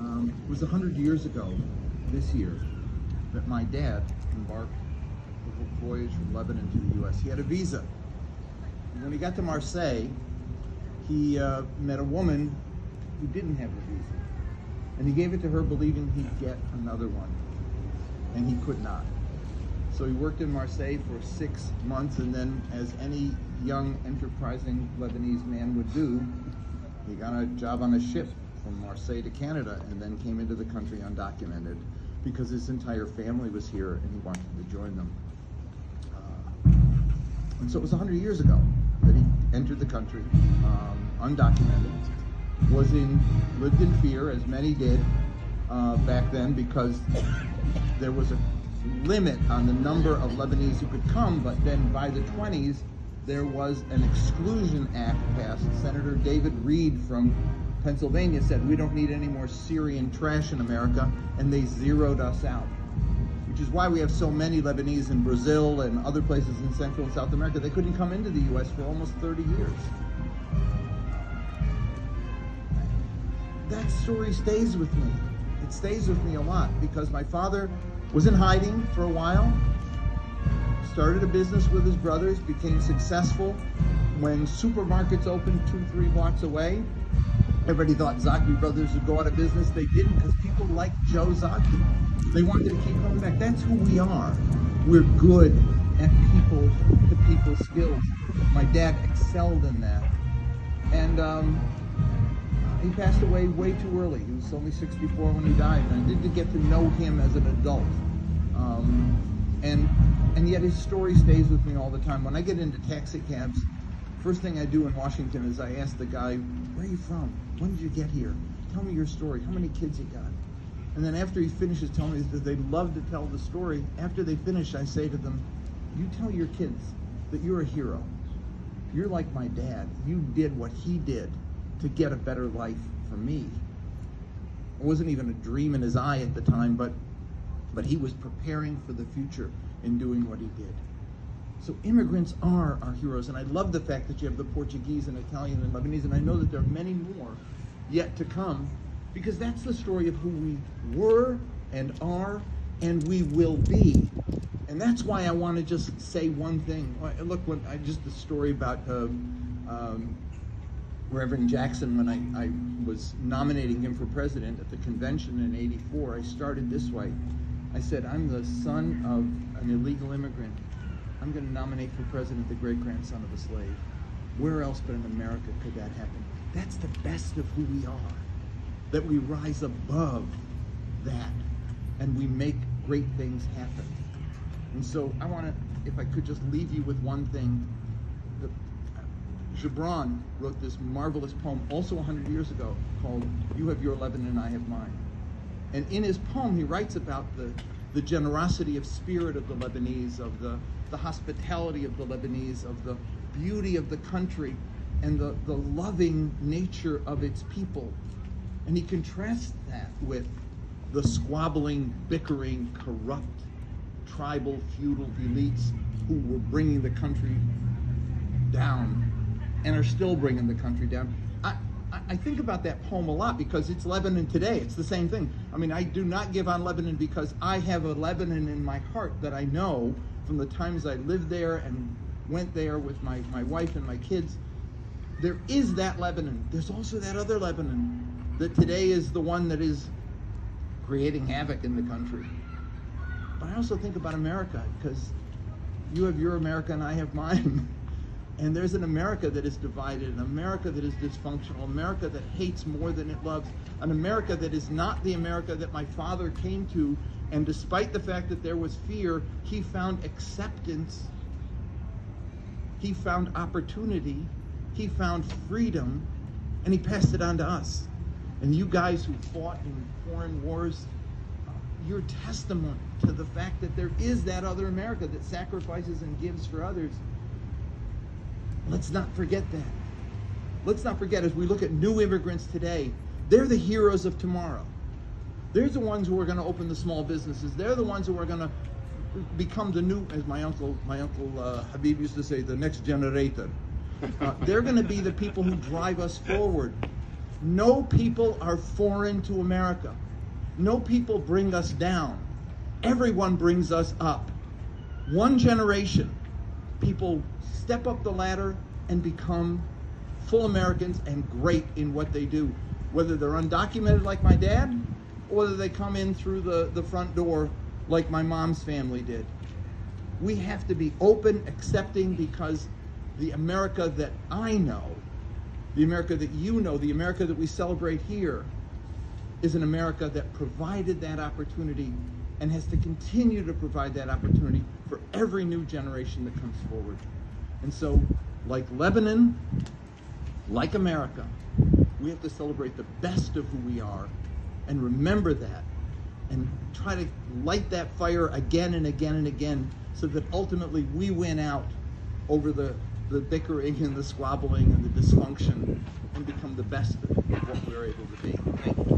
It was 100 years ago this year that my dad embarked on a voyage from Lebanon to the U.S. He had a visa. And when he got to Marseille, he met a woman who didn't have a visa. And he gave it to her believing he'd get another one. And he could not. So he worked in Marseille for 6 months, and then, as any young, enterprising Lebanese man would do, he got a job on a ship from Marseille to Canada, and then came into the country undocumented because his entire family was here and he wanted to join them. And so it was 100 years ago that he entered the country, undocumented, lived in fear, as many did back then, because there was a limit on the number of Lebanese who could come, but then by the 20s, there was an exclusion act passed. Senator David Reed from Pennsylvania said, we don't need any more Syrian trash in America, and they zeroed us out. Which is why we have so many Lebanese in Brazil and other places in Central and South America. They couldn't come into the U.S. for almost 30 years. That story stays with me. It stays with me a lot because my father was in hiding for a while, started a business with his brothers, became successful. When supermarkets opened 2-3 blocks away, everybody thought Zogby Brothers would go out of business. They didn't, because people liked Joe Zogby. They wanted to keep coming back. That's who we are. We're good at people-to-people skills. My dad excelled in that. And he passed away way too early. He was only 64 when he died, and I didn't get to know him as an adult. And yet his story stays with me all the time. When I get into taxi cabs, first thing I do in Washington is I ask the guy, where are you from? When did you get here? Tell me your story. How many kids you got? And then after he finishes telling me that they love to tell the story, after they finish, I say to them, you tell your kids that you're a hero. You're like my dad. You did what he did to get a better life for me. It wasn't even a dream in his eye at the time, but he was preparing for the future in doing what he did. So immigrants are our heroes, and I love the fact that you have the Portuguese and Italian and Lebanese, and I know that there are many more yet to come, because that's the story of who we were and are and we will be. And that's why I want to just say one thing. Look, the story about Reverend Jackson, when I was nominating him for president at the convention in '84, I started this way. I said, I'm the son of an illegal immigrant. I'm going to nominate for president the great-grandson of a slave. Where else but in America could that happen? That's the best of who we are, that we rise above that and we make great things happen. And so I want to, if I could just leave you with one thing. Gibran wrote this marvelous poem also 100 years ago called You Have Your Lebanon and I Have Mine. And in his poem he writes about the generosity of spirit of the Lebanese, of the hospitality of the Lebanese, of the beauty of the country, and the loving nature of its people. And he contrasts that with the squabbling, bickering, corrupt, tribal, feudal elites who were bringing the country down and are still bringing the country down. I think about that poem a lot because it's Lebanon today. It's the same thing. I mean, I do not give on Lebanon because I have a Lebanon in my heart that I know from the times I lived there and went there with my wife and my kids. There is that Lebanon. There's also that other Lebanon that today is the one that is creating havoc in the country. But I also think about America, because you have your America and I have mine. And there's an America that is divided, an America that is dysfunctional, America that hates more than it loves, an America that is not the America that my father came to. And despite the fact that there was fear, he found acceptance, he found opportunity, he found freedom, and he passed it on to us. And you guys who fought in foreign wars, you're testament to the fact that there is that other America that sacrifices and gives for others. Let's not forget that. Let's not forget, as we look at new immigrants today, they're the heroes of tomorrow. They're the ones who are going to open the small businesses. They're the ones who are going to become the new, as my uncle Habib used to say, the next generator. They're going to be the people who drive us forward. No people are foreign to America. No people bring us down. Everyone brings us up. One generation, people step up the ladder and become full Americans and great in what they do, whether they're undocumented like my dad, or whether they come in through the front door like my mom's family did. We have to be open, accepting, because the America that I know, the America that you know, the America that we celebrate here, is an America that provided that opportunity and has to continue to provide that opportunity for every new generation that comes forward. And so, like Lebanon, like America, we have to celebrate the best of who we are and remember that and try to light that fire again and again and again, so that ultimately we win out over the bickering and the squabbling and the dysfunction and become the best of what we're able to be. Thank you.